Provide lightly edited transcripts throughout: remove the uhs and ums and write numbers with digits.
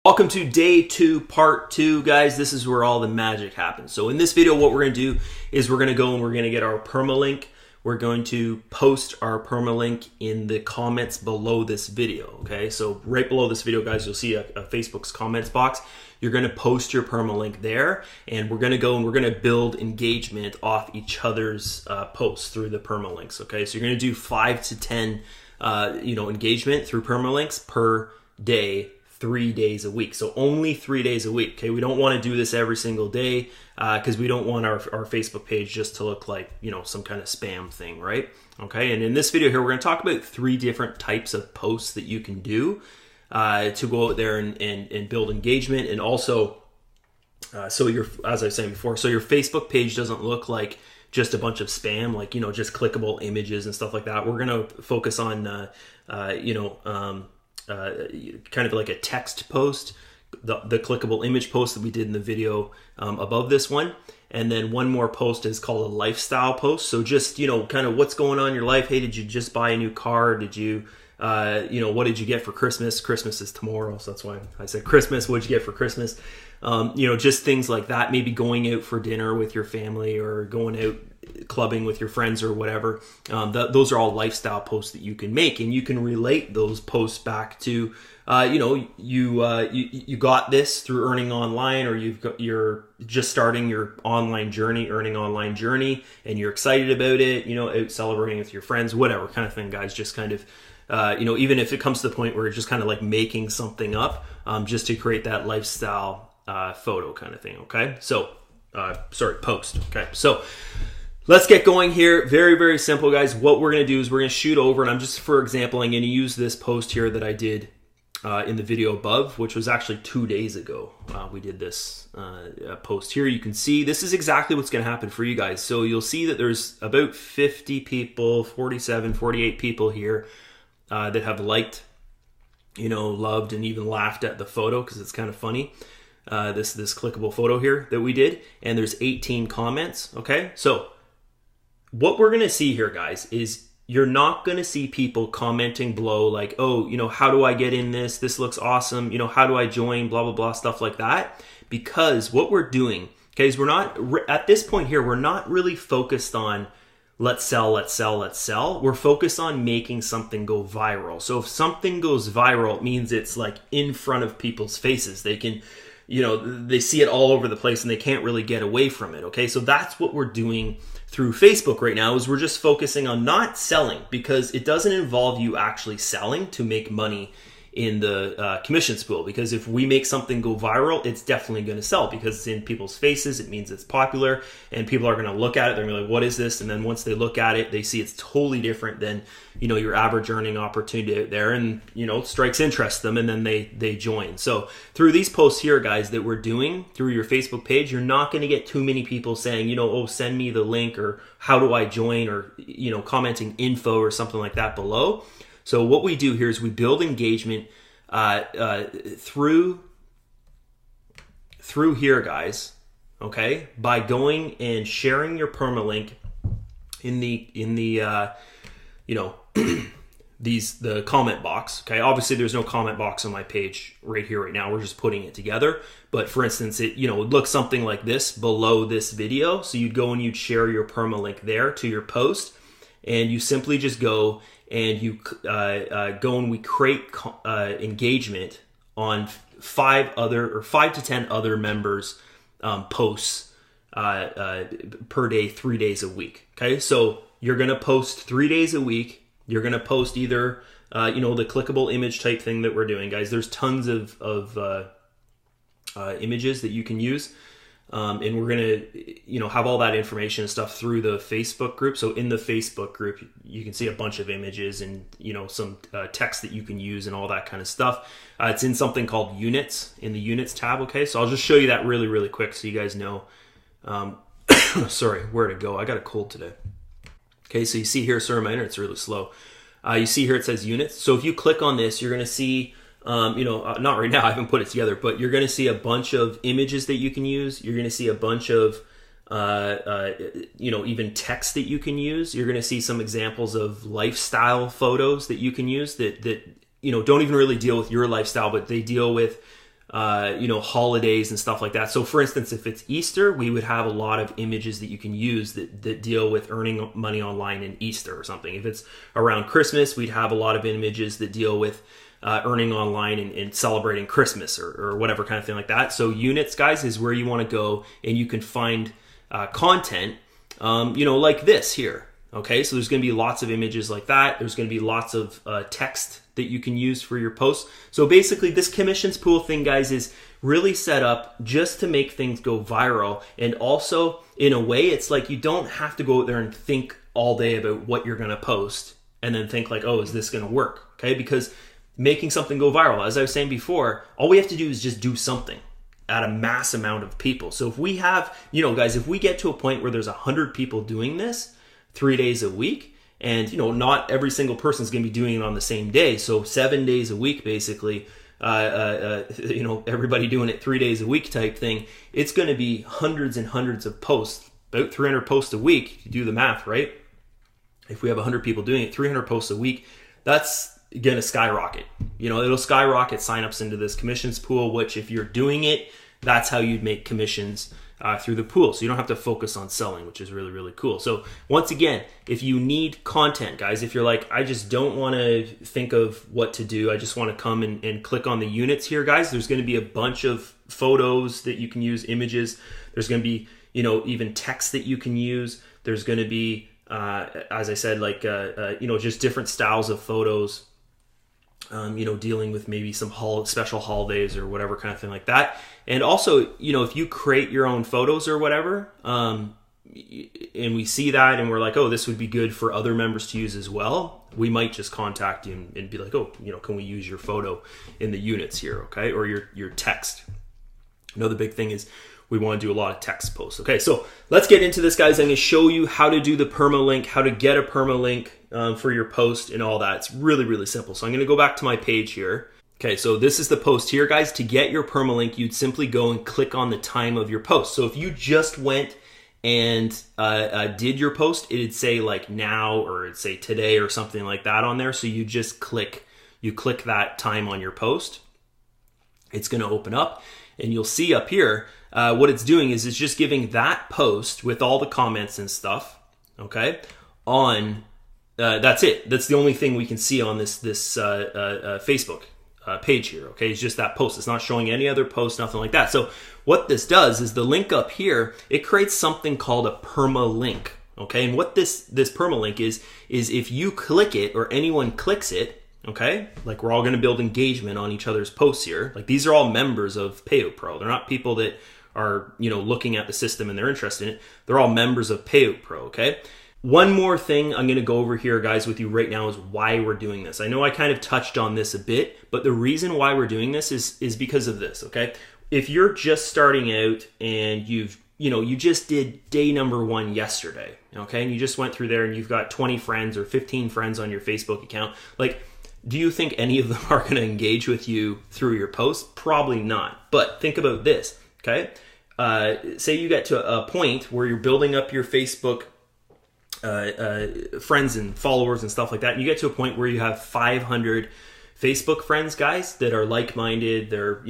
Welcome to day 2, part 2, guys. This is where all the magic happens. So in this video, what we're going to do is we're going to go and we're going to get our permalink. We're going to post our permalink in the comments below this video, okay? So right below this video, guys, you'll see a Facebook's comments box. You're going to post your permalink there, and we're going to go and we're going to build engagement off each other's posts through the permalinks, okay? So you're going to do 5 to 10, engagement through permalinks per day, 3 days a week. So only 3 days a week. Okay, we don't want to do this every single day because we don't want our Facebook page just to look like, some kind of spam thing, right? Okay, and in this video here, we're going to talk about 3 different types of posts that you can do to go out there and build engagement, and also so your, as I was saying before, so your Facebook page doesn't look like just a bunch of spam, like just clickable images and stuff like that. We're going to focus on kind of like a text post, the clickable image post that we did in the video above this one. And then one more post is called a lifestyle post. So just, kind of what's going on in your life. Hey, did you just buy a new car? Did you, what did you get for Christmas? Christmas is tomorrow, so that's why I said Christmas. What'd you get for Christmas? Just things like that. Maybe going out for dinner with your family or going out clubbing with your friends or whatever. Those are all lifestyle posts that you can make, and you can relate those posts back to, you got this through earning online, or you're just starting your earning online journey, and you're excited about it, out celebrating with your friends, whatever kind of thing, guys. Just kind of, even if it comes to the point where you're just kind of like making something up, just to create that lifestyle photo kind of thing. Okay, so post. Okay, so let's get going here. Very, very simple, guys. What we're going to do is we're going to shoot over, and for example, I'm going to use this post here that I did in the video above, which was actually 2 days ago. We did this post here. You can see this is exactly what's going to happen for you guys. So you'll see that there's about 50 people, 47, 48 people here that have liked, loved, and even laughed at the photo because it's kind of funny. This clickable photo here that we did, and there's 18 comments. Okay, so what we're going to see here, guys, is you're not going to see people commenting below like, oh, how do I get in this? This looks awesome. How do I join? Blah, blah, blah, stuff like that. Because what we're doing, okay, is we're not, at this point here, we're not really focused on let's sell, let's sell, let's sell. We're focused on making something go viral. So if something goes viral, it means it's like in front of people's faces. They can, they see it all over the place and they can't really get away from it. Okay, so that's what we're doing through Facebook right now, is we're just focusing on not selling, because it doesn't involve you actually selling to make money in the commissions pool. Because if we make something go viral, it's definitely going to sell because it's in people's faces. It means it's popular, and people are going to look at it. They're going to be like, what is this? And then once they look at it, they see it's totally different than, your average earning opportunity out there, and, strikes interest them, and then they join. So through these posts here, guys, that we're doing through your Facebook page, you're not going to get too many people saying, oh, send me the link, or how do I join, or, commenting info or something like that below. So what we do here is we build engagement through here, guys. Okay, by going and sharing your permalink in the the comment box. Okay, obviously there's no comment box on my page right here right now. We're just putting it together. But for instance, it would look something like this below this video. So you'd go and you'd share your permalink there to your post, and you simply just go and you go and we create engagement on 5 to 10 other members' posts per day, 3 days a week. Okay, so you're going to post 3 days a week. You're going to post either the clickable image type thing that we're doing, guys. There's tons of images that you can use. And we're going to, have all that information and stuff through the Facebook group. So in the Facebook group, you can see a bunch of images and, some text that you can use and all that kind of stuff. It's in something called Units, in the Units tab. Okay, so I'll just show you that really, really quick so you guys know, sorry, where to go. I got a cold today. Okay, so you see here, sorry, my internet's really slow. You see here it says Units. So if you click on this, you're going to see, not right now, I haven't put it together, but you're going to see a bunch of images that you can use. You're going to see a bunch of, even text that you can use. You're going to see some examples of lifestyle photos that you can use that don't even really deal with your lifestyle, but they deal with holidays and stuff like that. So for instance, if it's Easter, we would have a lot of images that you can use that deal with earning money online in Easter or something. If it's around Christmas, we'd have a lot of images that deal with earning online and celebrating Christmas or whatever kind of thing like that. So units, guys, is where you want to go, and you can find content, like this here. Okay, so there's going to be lots of images like that. There's going to be lots of text that you can use for your posts. So basically, this commissions pool thing, guys, is really set up just to make things go viral. And also, in a way, it's like you don't have to go out there and think all day about what you're going to post and then think like, oh, is this going to work? Okay, because making something go viral, as I was saying before, all we have to do is just do something at a mass amount of people. So if we have, guys, if we get to a point where there's 100 people doing this 3 days a week, and not every single person is going to be doing it on the same day, so 7 days a week basically, everybody doing it 3 days a week type thing, it's going to be hundreds and hundreds of posts, about 300 posts a week. You do the math, right? If we have 100 people doing it, 300 posts a week, that's going to skyrocket. It'll skyrocket signups into this commissions pool, which if you're doing it, that's how you'd make commissions through the pool. So you don't have to focus on selling, which is really, really cool. So once again, if you need content, guys, if you're like, I just don't want to think of what to do, I just want to come and click on the units here, guys, there's going to be a bunch of photos that you can use, images. There's going to be, even text that you can use. There's going to be, as I said, like, just different styles of photos, dealing with maybe some special holidays or whatever kind of thing like that. And also, if you create your own photos or whatever, and we see that and we're like, oh, this would be good for other members to use as well, we might just contact you and be like, oh, can we use your photo in the units here, okay? Or your text. Another big thing is we want to do a lot of text posts. Okay, so let's get into this, guys. I'm going to show you how to do the permalink, how to get a permalink for your post and all that. It's really, really simple. So I'm going to go back to my page here. Okay, so this is the post here, guys. To get your permalink, you'd simply go and click on the time of your post. So if you just went and did your post, it'd say like now, or it'd say today or something like that on there. So you just click that time on your post. It's going to open up and you'll see up here what it's doing is it's just giving that post with all the comments and stuff, okay, on, that's it. That's the only thing we can see on this Facebook page here, okay? It's just that post. It's not showing any other post, nothing like that. So what this does is the link up here, it creates something called a permalink, okay? And what this permalink is if you click it or anyone clicks it, okay, like we're all going to build engagement on each other's posts here. Like these are all members of PayOutPro. They're not people that are, looking at the system and they're interested in it. They're all members of PayOutPro, okay? One more thing I'm going to go over here, guys, with you right now is why we're doing this. I know I kind of touched on this a bit, but the reason why we're doing this is because of this, okay? If you're just starting out and you just did day number 1 yesterday, okay? And you just went through there and you've got 20 friends or 15 friends on your Facebook account. Like, do you think any of them are going to engage with you through your posts? Probably not. But think about this, okay? Say you get to a point where you're building up your Facebook friends and followers and stuff like that. And you get to a point where you have 500 Facebook friends, guys, that are like-minded. They're,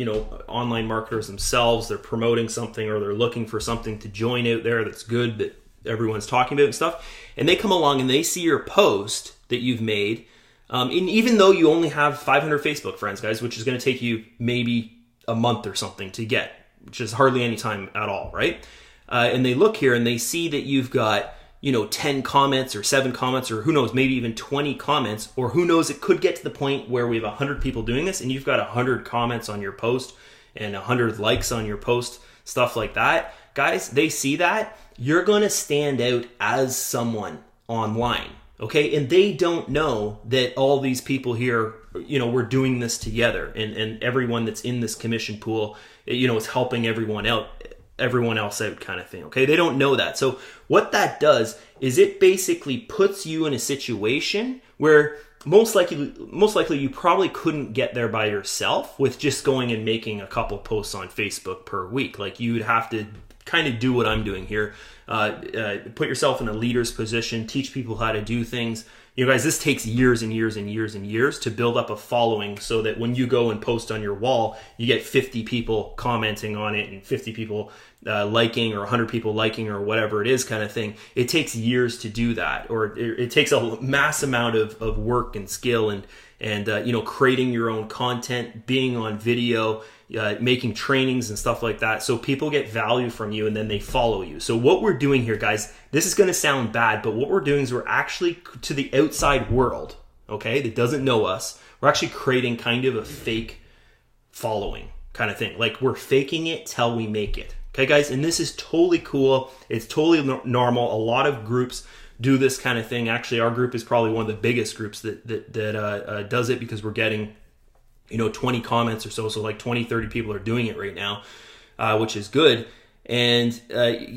online marketers themselves. They're promoting something or they're looking for something to join out there that's good that everyone's talking about and stuff. And they come along and they see your post that you've made. And even though you only have 500 Facebook friends, guys, which is going to take you maybe a month or something to get, which is hardly any time at all, right? And they look here and they see that you've got 10 comments or 7 comments or who knows, maybe even 20 comments, or who knows, it could get to the point where we have 100 people doing this and you've got 100 comments on your post and 100 likes on your post, stuff like that. Guys, they see that, you're going to stand out as someone online, okay? And they don't know that all these people here, we're doing this together and everyone that's in this commission pool, is helping everyone else out kind of thing, okay? They don't know that. So what that does is it basically puts you in a situation where most likely you probably couldn't get there by yourself with just going and making a couple posts on Facebook per week. Like you would have to kind of do what I'm doing here, put yourself in a leader's position, teach people how to do things, You know, guys, this takes years and years and years and years to build up a following so that when you go and post on your wall, you get 50 people commenting on it and 50 people liking, or 100 people liking, or whatever it is, kind of thing. It takes years to do that, or it takes a mass amount of work and skill and you know, creating your own content, being on video, making trainings and stuff like that. So people get value from you and then they follow you. So what we're doing here, guys, this is going to sound bad, but what we're doing is we're actually, to the outside world, okay, that doesn't know us, we're actually creating kind of a fake following kind of thing. Like, we're faking it till we make it. Okay, guys, and this is totally cool. It's totally normal. A lot of groups do this kind of thing. Actually, our group is probably one of the biggest groups that does it, because we're getting, you know, 20 comments or so. So like 20, 30 people are doing it right now, which is good. And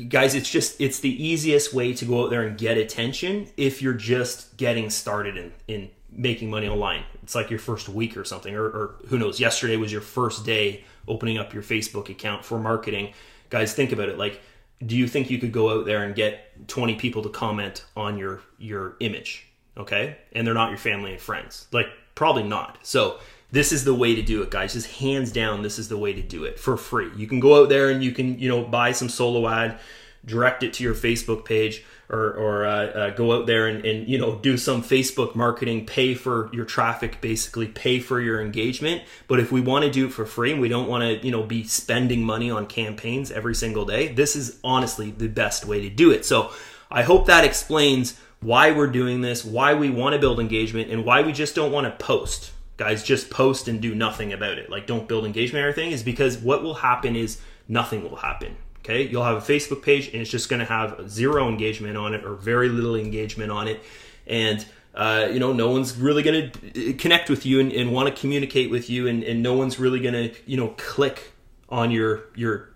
guys, it's the easiest way to go out there and get attention if you're just getting started in making money online. It's like your first week or something, or who knows, yesterday was your first day opening up your Facebook account for marketing. Guys, think about it. Like, do you think you could go out there and get 20 people to comment on your image? Okay. And they're not your family and friends. Like, probably not. So this is the way to do it, guys. Just hands down, this is the way to do it for free. You can go out there and you can, you know, buy some solo ad, direct it to your Facebook page, or go out there and, you know, do some Facebook marketing, pay for your traffic, basically pay for your engagement. But if we want to do it for free and we don't want to, you know, be spending money on campaigns every single day, this is honestly the best way to do it. So I hope that explains why we're doing this, why we want to build engagement, and why we just don't want to post. Guys, just post and do nothing about it. Like, don't build engagement or anything, is because what will happen is nothing will happen. Okay, you'll have a Facebook page and it's just going to have zero engagement on it, or very little engagement on it, and you know, no one's really going to connect with you and want to communicate with you, and no one's really going to, you know, click on your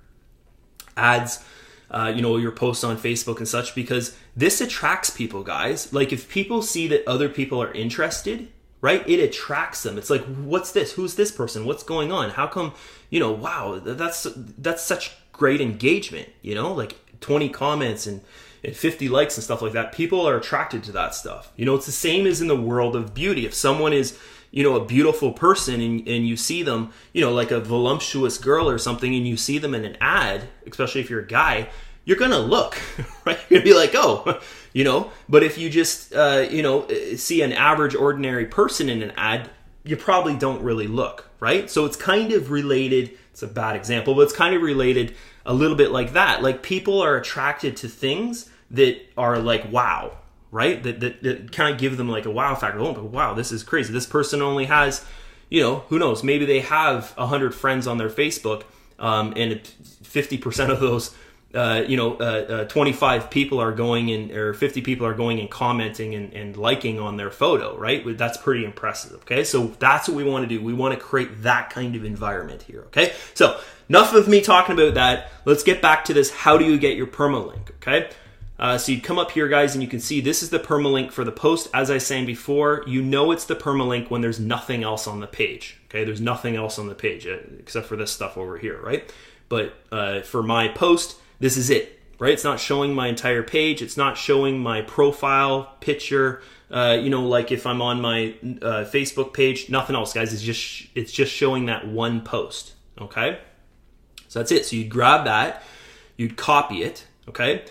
ads, you know, your posts on Facebook and such, because this attracts people, guys. Like, if people see that other people are interested, right, it attracts them. It's like, what's this? Who's this person? What's going on? How come, you know, wow, that's such great engagement, you know, like 20 comments and 50 likes and stuff like that. People are attracted to that stuff. You know, it's the same as in the world of beauty. If someone is, you know, a beautiful person and you see them, you know, like a voluptuous girl or something, and you see them in an ad, especially if you're a guy, you're going to look, right? You're going to be like, oh, you know, but if you just, you know, see an average, ordinary person in an ad, you probably don't really look, right? So it's kind of related. It's a bad example, but it's kind of related a little bit like that. Like, people are attracted to things that are like, wow, right? That kind of give them like a wow factor. Oh, but wow, this is crazy. This person only has, you know, who knows? Maybe they have 100 friends on their Facebook, and 50% of those, 25 people are going in, or 50 people are going and commenting and liking on their photo, right? That's pretty impressive, okay? So that's what we want to do. We want to create that kind of environment here, okay? So enough of me talking about that. Let's get back to this. How do you get your permalink, okay? So you come up here, guys, and you can see this is the permalink for the post. As I was saying before, you know it's the permalink when there's nothing else on the page, okay? There's nothing else on the page except for this stuff over here, right? But for my post, this is it, right? It's not showing my entire page. It's not showing my profile picture. You know, like if I'm on my Facebook page, nothing else, guys. It's just showing that one post, okay? So that's it. So you'd grab that, you'd copy it, okay?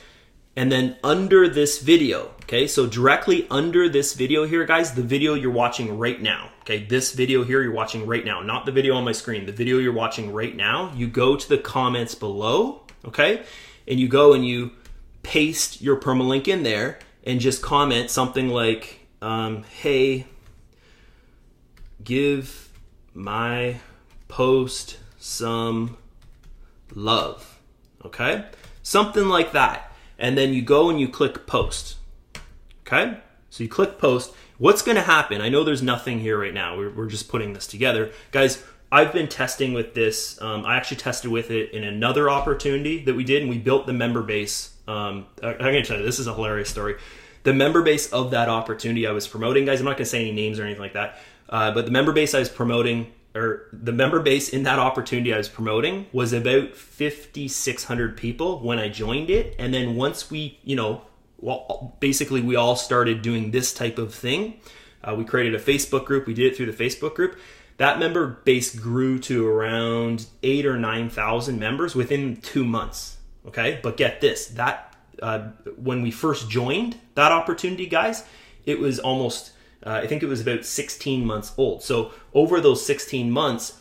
And then under this video, okay? So directly under this video here, guys, the video you're watching right now, okay? This video here you're watching right now, not the video on my screen, the video you're watching right now. You go to the comments below, okay? And you go and you paste your permalink in there and just comment something like, hey, give my post some love, okay? Something like that. And then you go and you click post, okay? So you click post. What's gonna happen? I know there's nothing here right now. We're just putting this together. Guys, I've been testing with this. I actually tested with it in another opportunity that we did, and we built the member base. I'm gonna tell you, this is a hilarious story. The member base of that opportunity I was promoting, guys, I'm not gonna say any names or anything like that, but the member base I was promoting, or the member base in that opportunity I was promoting, was about 5,600 people when I joined it. And then once we, you know, basically we all started doing this type of thing. We created a Facebook group. We did it through the Facebook group. That member base grew to around 8,000 or 9,000 members within 2 months. Okay, but get this, that when we first joined that opportunity, guys, it was almost, I think it was about 16 months old. So over those 16 months,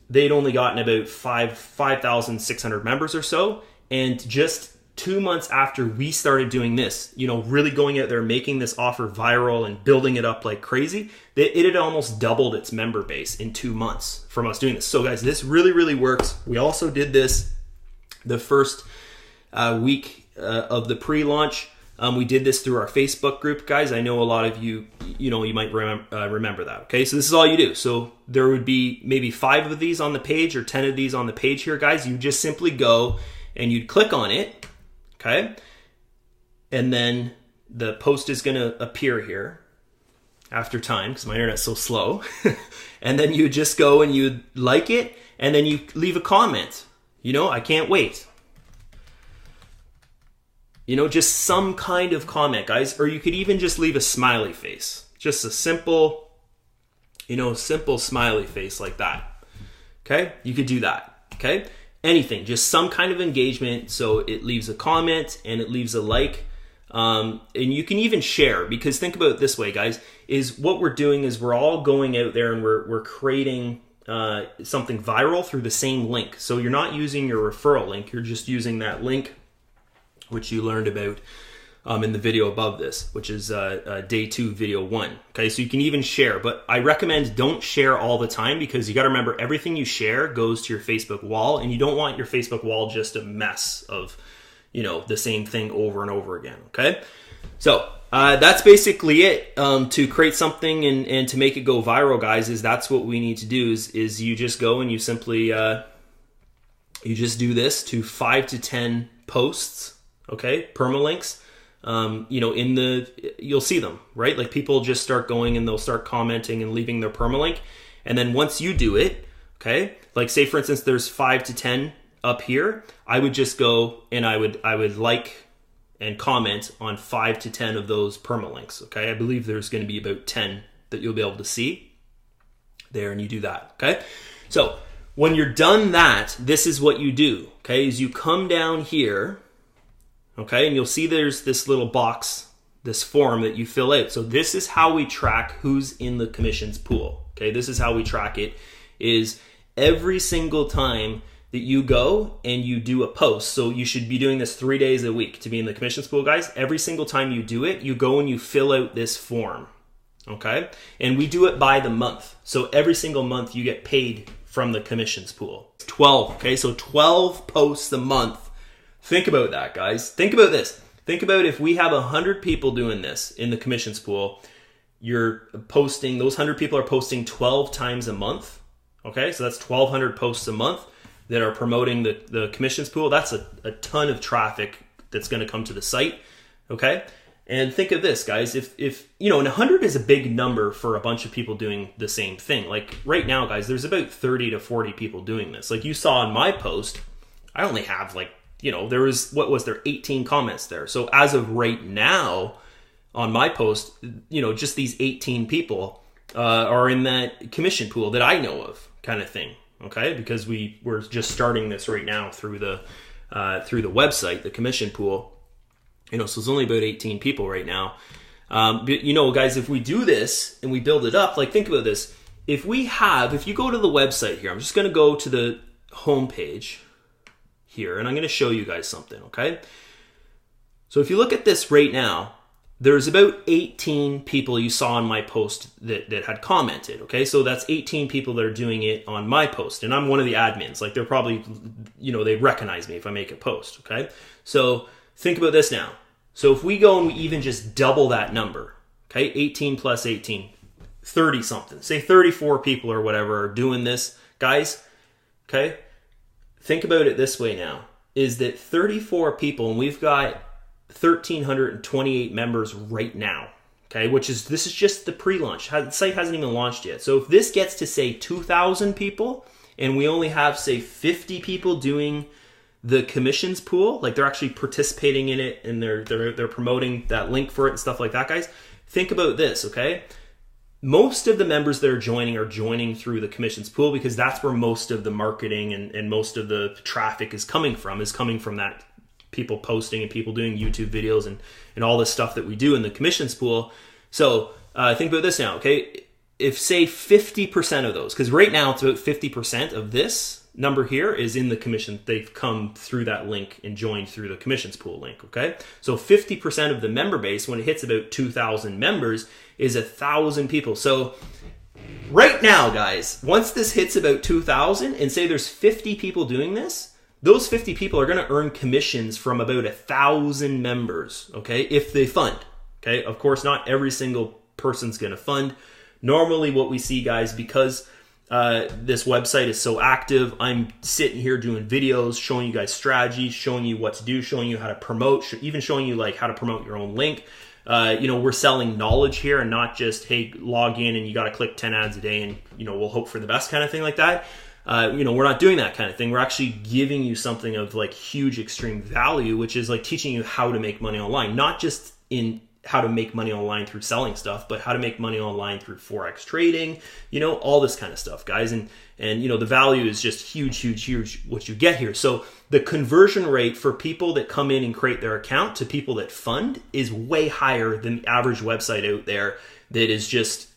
they'd only gotten about 5,600 members or so. And just 2 months after we started doing this, really going out there, making this offer viral and building it up like crazy, it had almost doubled its member base in 2 months from us doing this. So guys, this really, really works. We also did this the first week of the pre-launch. We did this through our Facebook group, guys. I know a lot of you, you might remember that. Okay, so this is all you do. So there would be maybe 5 of these on the page or 10 of these on the page here, guys. You just simply go and you'd click on it. Okay, and then the post is going to appear here after time because my internet's so slow. And then you just go and you like it, and then you leave a comment. I can't wait. Just some kind of comment, guys. Or you could even just leave a smiley face. Just a simple, simple smiley face like that. Okay, you could do that. Okay. Anything, just some kind of engagement. So it leaves a comment and it leaves a like. And you can even share, because think about it this way, guys, is what we're doing is we're all going out there and we're creating something viral through the same link. So you're not using your referral link. You're just using that link, which you learned about in the video above this, which is day 2, video 1. Okay, so you can even share, but I recommend don't share all the time, because you got to remember everything you share goes to your Facebook wall, and you don't want your Facebook wall just a mess of, the same thing over and over again. Okay, so that's basically it. To create something and to make it go viral, guys, that's what we need to do. Is you just go and you simply you just do this to 5 to 10 posts. Okay, permalinks. You'll see them, right? Like people just start going and they'll start commenting and leaving their permalink. And then once you do it, okay, like say for instance, there's 5 to 10 up here. I would just go and I would like and comment on 5 to 10 of those permalinks. Okay. I believe there's going to be about 10 that you'll be able to see there, and you do that. Okay. So when you're done that, this is what you do. Okay. Is you come down here. Okay, and you'll see there's this little box, this form that you fill out. So this is how we track who's in the commissions pool. Okay, this is how we track it, is every single time that you go and you do a post. So you should be doing this 3 days a week to be in the commissions pool, guys. Every single time you do it, you go and you fill out this form. Okay, and we do it by the month. So every single month you get paid from the commissions pool. 12, okay, so 12 posts a month. Think about that, guys. Think about this. Think about if we have 100 people doing this in the commissions pool, you're posting, those 100 people are posting 12 times a month. Okay, so that's 1,200 posts a month that are promoting the commissions pool. That's a ton of traffic that's going to come to the site. Okay, and think of this, guys. If and 100 is a big number for a bunch of people doing the same thing. Like right now, guys, there's about 30 to 40 people doing this. Like you saw in my post, I only have there was, 18 comments there. So as of right now on my post, just these 18 people are in that commission pool that I know of, kind of thing. Okay, because we're just starting this right now through the website, the commission pool. So it's only about 18 people right now. But guys, if we do this and we build it up, like think about this. If you go to the website here, I'm just going to go to the home page here, and I'm going to show you guys something, okay? So if you look at this right now, there's about 18 people you saw on my post that had commented, okay? So that's 18 people that are doing it on my post, and I'm one of the admins. Like they're probably, they recognize me if I make a post, okay? So think about this now. So if we go and we even just double that number, okay? 18 plus 18, 30 something, say 34 people or whatever are doing this, guys, okay? Think about it this way now, is that 34 people, and we've got 1,328 members right now, okay, this is just the pre-launch. The site hasn't even launched yet. So if this gets to say 2,000 people, and we only have say 50 people doing the commissions pool, like they're actually participating in it and they're promoting that link for it and stuff like that, guys. Think about this, okay? Most of the members that are joining through the commissions pool because that's where most of the marketing and most of the traffic is coming from that people posting and people doing YouTube videos and all this stuff that we do in the commissions pool. So think about this now, okay? If say 50% of those, because right now it's about 50% of this number here is in the commission. They've come through that link and joined through the commissions pool link, okay? So 50% of the member base, when it hits about 2,000 members, is 1,000 people. So right now, guys, once this hits about 2,000 and say there's 50 people doing this, those 50 people are going to earn commissions from about 1,000 members, okay, if they fund, okay? Of course, not every single person's going to fund. Normally what we see, guys, because this website is so active, I'm sitting here doing videos, showing you guys strategies, showing you what to do, showing you how to promote, even showing you like how to promote your own link. We're selling knowledge here and not just, hey, log in and you got to click 10 ads a day and, we'll hope for the best kind of thing like that. We're not doing that kind of thing. We're actually giving you something of like huge extreme value, which is like teaching you how to make money online, not just in how to make money online through selling stuff, but how to make money online through Forex trading, all this kind of stuff, guys. And the value is just huge what you get here. So the conversion rate for people that come in and create their account to people that fund is way higher than the average website out there that is just,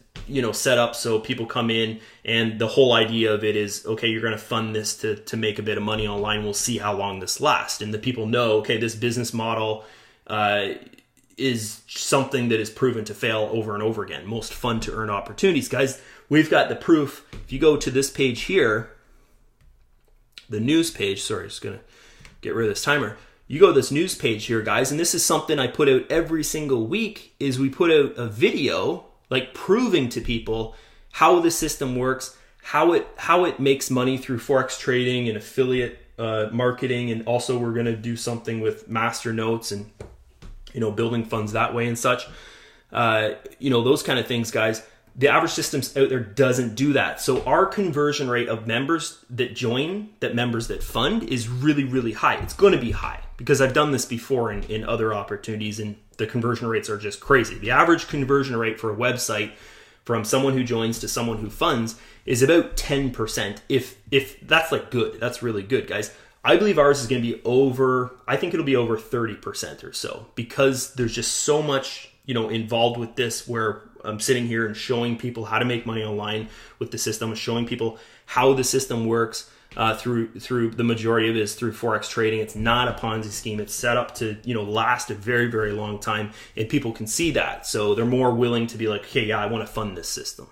set up so people come in and the whole idea of it is, okay, you're going to fund this to make a bit of money online. We'll see how long this lasts. And the people know, okay, this business model, is something that is proven to fail over and over again. Most fun to earn opportunities. Guys, we've got the proof. If you go to this page here, the news page, sorry, just gonna get rid of this timer. You go to this news page here, guys, and this is something I put out every single week, is we put out a video like proving to people how the system works, how it makes money through Forex trading and affiliate marketing, and also we're gonna do something with master notes and building funds that way and such, those kind of things, guys. The average systems out there doesn't do that. So our conversion rate of members that join, members that fund, is really, really high. It's going to be high because I've done this before in other opportunities, and the conversion rates are just crazy. The average conversion rate for a website from someone who joins to someone who funds is about 10%. If that's like good, that's really good, guys. I believe ours is going to be I think it'll be over 30% or so, because there's just so much, involved with this, where I'm sitting here and showing people how to make money online with the system, showing people how the system works through the majority of it is through Forex trading. It's not a Ponzi scheme. It's set up to, last a very, very long time, and people can see that. So they're more willing to be like, okay, yeah, I want to fund this system.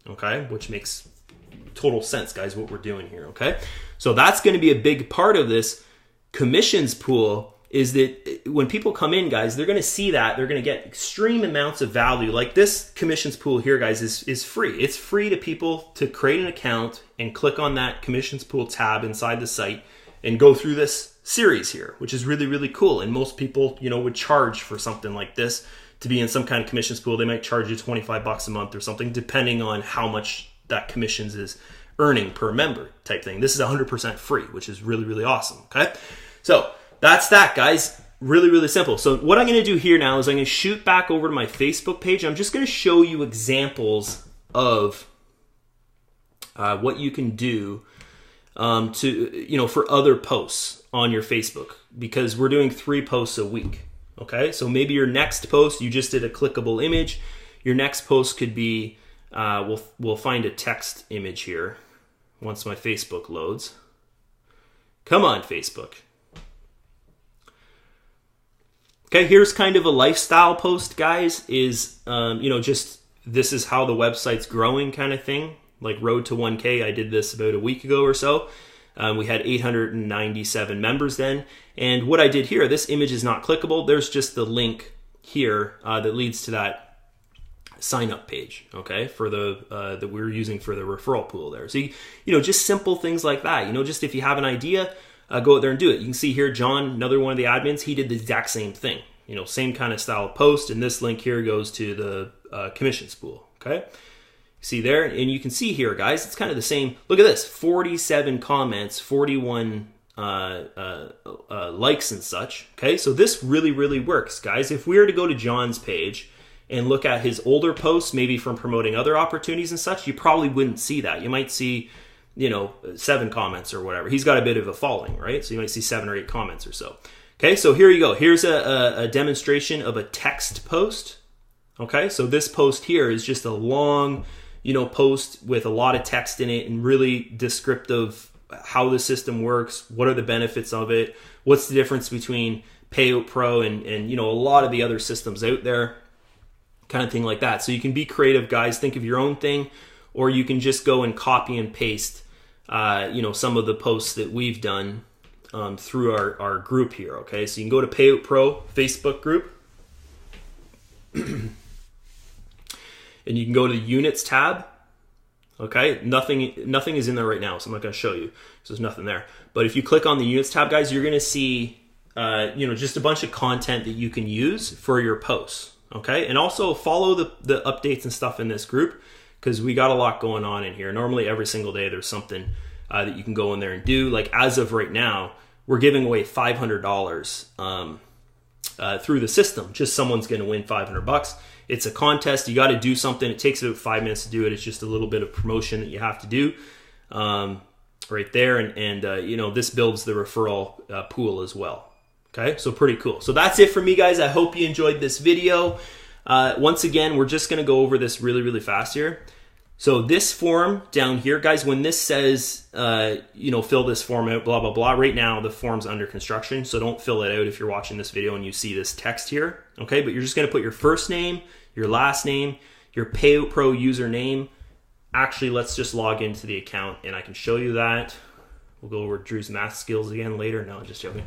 Okay. Which makes total sense, guys, what we're doing here. Okay. So that's going to be a big part of this commissions pool, is that when people come in, guys, they're going to see that they're going to get extreme amounts of value. Like this commissions pool here, guys, is free. It's free to people to create an account and click on that commissions pool tab inside the site and go through this series here, which is really, really cool. And most people, would charge for something like this to be in some kind of commissions pool. They might charge you $25 a month or something, depending on how much that commissions is earning per member type thing. This is 100% free, which is really, really awesome. Okay. So that's that, guys. Really, really simple. So what I'm going to do here now is I'm going to shoot back over to my Facebook page. I'm just going to show you examples of what you can do for other posts on your Facebook, because we're doing 3 posts a week. Okay. So maybe your next post, you just did a clickable image. Your next post could be, we'll find a text image here once my Facebook loads. Come on, Facebook. Okay, here's kind of a lifestyle post, guys, is, just this is how the website's growing kind of thing. Like Road to 1K, I did this about a week ago or so. We had 897 members then. And what I did here, this image is not clickable. There's just the link here that leads to that sign up page, okay, for the that we're using for the referral pool there. So just simple things like that. Just if you have an idea, go out there and do it. You can see here, John, another one of the admins, he did the exact same thing. Same kind of style of post, and this link here goes to the commissions pool. Okay, see there, and you can see here, guys, it's kind of the same. Look at this: 47 comments, 41 likes and such. Okay, so this really, really works, guys. If we were to go to John's page and look at his older posts, maybe from promoting other opportunities and such, you probably wouldn't see that. You might see, 7 comments or whatever. He's got a bit of a following, right? So you might see 7 or 8 comments or so. Okay, so here you go. Here's a demonstration of a text post. Okay, so this post here is just a long, post with a lot of text in it and really descriptive how the system works, what are the benefits of it, what's the difference between PayOutPro and a lot of the other systems out there, kind of thing like that. So you can be creative, guys. Think of your own thing, or you can just go and copy and paste, some of the posts that we've done through our group here. Okay, so you can go to PayOutPro Facebook group, and you can go to the Units tab. Okay, nothing is in there right now, so I'm not going to show you. So there's nothing there. But if you click on the Units tab, guys, you're going to see, just a bunch of content that you can use for your posts. Okay, and also follow the updates and stuff in this group, because we got a lot going on in here. Normally every single day there's something that you can go in there and do. Like as of right now, we're giving away $500 through the system. Just someone's going to win $500. It's a contest. You got to do something. It takes about 5 minutes to do it. It's just a little bit of promotion that you have to do right there. And this builds the referral pool as well. Okay, so pretty cool. So that's it for me, guys. I hope you enjoyed this video. Once again, we're just going to go over this really, really fast here. So this form down here, guys, when this says, fill this form out, blah, blah, blah. Right now, the form's under construction, so don't fill it out if you're watching this video and you see this text here. Okay, but you're just going to put your first name, your last name, your PayOutPro username. Actually, let's just log into the account, and I can show you that. We'll go over Drew's math skills again later. No, just joking.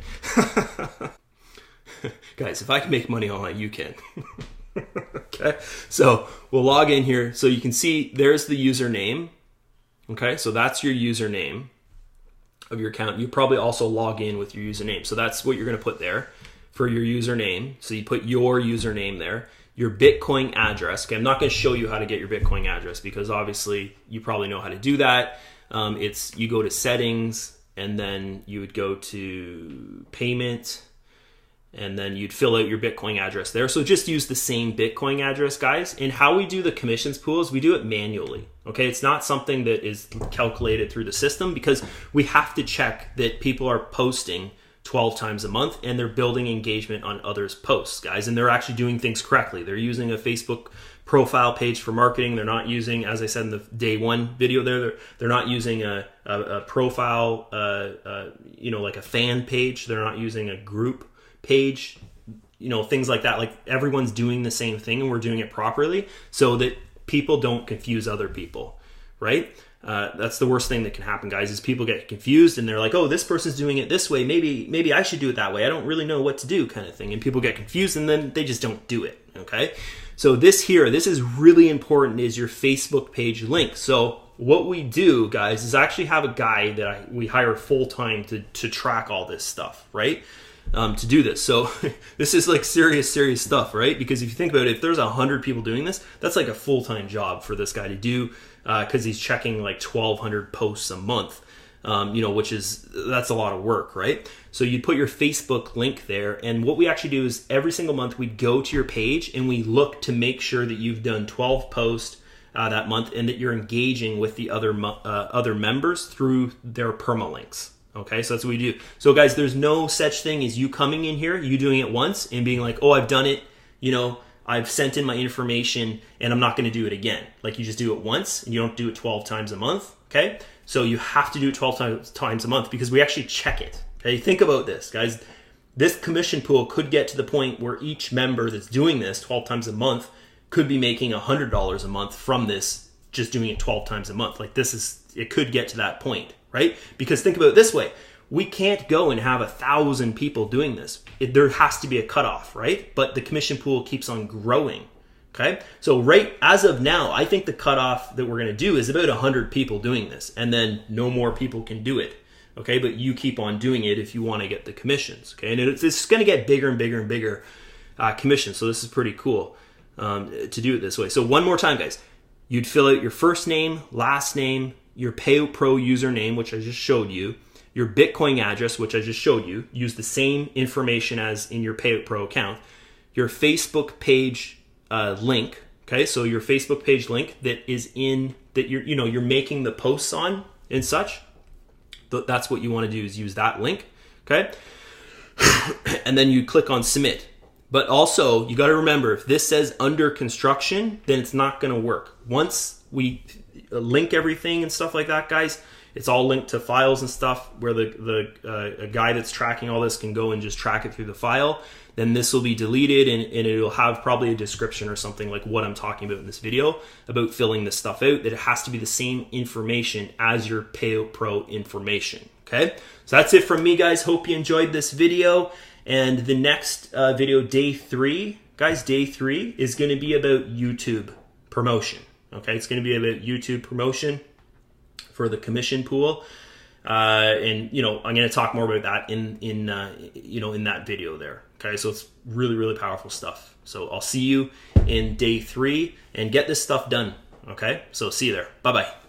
Guys, if I can make money online, you can. Okay, so we'll log in here. So you can see there's the username. Okay, so that's your username of your account. You probably also log in with your username. So that's what you're going to put there for your username. So you put your username there, your Bitcoin address. Okay, I'm not going to show you how to get your Bitcoin address because obviously you probably know how to do that. You go to settings, and then you would go to payment, and then you'd fill out your Bitcoin address there. So just use the same Bitcoin address, guys. And how we do the commissions pools, we do it manually. Okay, it's not something that is calculated through the system because we have to check that people are posting 12 times a month and they're building engagement on others' posts, guys. And they're actually doing things correctly. They're using a Facebook profile page for marketing. They're not using, as I said in the day one video there, they're not using a profile, like a fan page. They're not using a group page, things like that. Like everyone's doing the same thing and we're doing it properly so that people don't confuse other people, right? That's the worst thing that can happen, guys, is people get confused and they're like, oh, this person's doing it this way. Maybe I should do it that way. I don't really know what to do, kind of thing. And people get confused and then they just don't do it. Okay. So this is really important, is your Facebook page link. So what we do, guys, is actually have a guy that we hire full-time to track all this stuff, right? To do this. So this is like serious stuff, right? Because if you think about it, if there's 100 people doing this, that's like a full-time job for this guy to do, because he's checking like 1,200 posts a month, that's a lot of work, right? So you'd put your Facebook link there, and what we actually do is every single month we go to your page and we look to make sure that you've done 12 posts that month and that you're engaging with the other members through their permalinks. Okay, so that's what we do. So guys, there's no such thing as you coming in here, you doing it once and being like, oh, I've done it, I've sent in my information and I'm not going to do it again. Like you just do it once and you don't do it 12 times a month. Okay, so you have to do it 12 times a month because we actually check it. Okay, think about this, guys. This commission pool could get to the point where each member that's doing this 12 times a month could be making $100 a month from this, just doing it 12 times a month. Like it could get to that point, right? Because think about it this way. We can't go and have 1,000 people doing this. There has to be a cutoff, right? But the commission pool keeps on growing, okay? So right as of now, I think the cutoff that we're gonna do is about 100 people doing this, and then no more people can do it, okay? But you keep on doing it if you wanna get the commissions, okay? And it's gonna get bigger and bigger and bigger commissions, so this is pretty cool to do it this way. So one more time, guys. You'd fill out your first name, last name, your PayOutPro username, which I just showed you, your Bitcoin address, which I just showed you, use the same information as in your PayOutPro account, your Facebook page link, okay? So your Facebook page link that is in, that you're making the posts on and such, that's what you want to do, is use that link, okay? And then you click on submit. But also, you got to remember, if this says under construction, then it's not going to work. Once we link everything and stuff like that, guys, it's all linked to files and stuff where a guy that's tracking all this can go and just track it through the file. Then this will be deleted, and it'll have probably a description or something like what I'm talking about in this video about filling this stuff out, that it has to be the same information as your PayOutPro information, okay? So that's it from me, guys. Hope you enjoyed this video. And the next video, day 3, guys, day 3 is going to be about YouTube promotion, okay? It's going to be about YouTube promotion for the commission pool. And I'm going to talk more about that in that video there. Okay, so it's really, really powerful stuff. So I'll see you in day 3 and get this stuff done. Okay, so see you there. Bye-bye.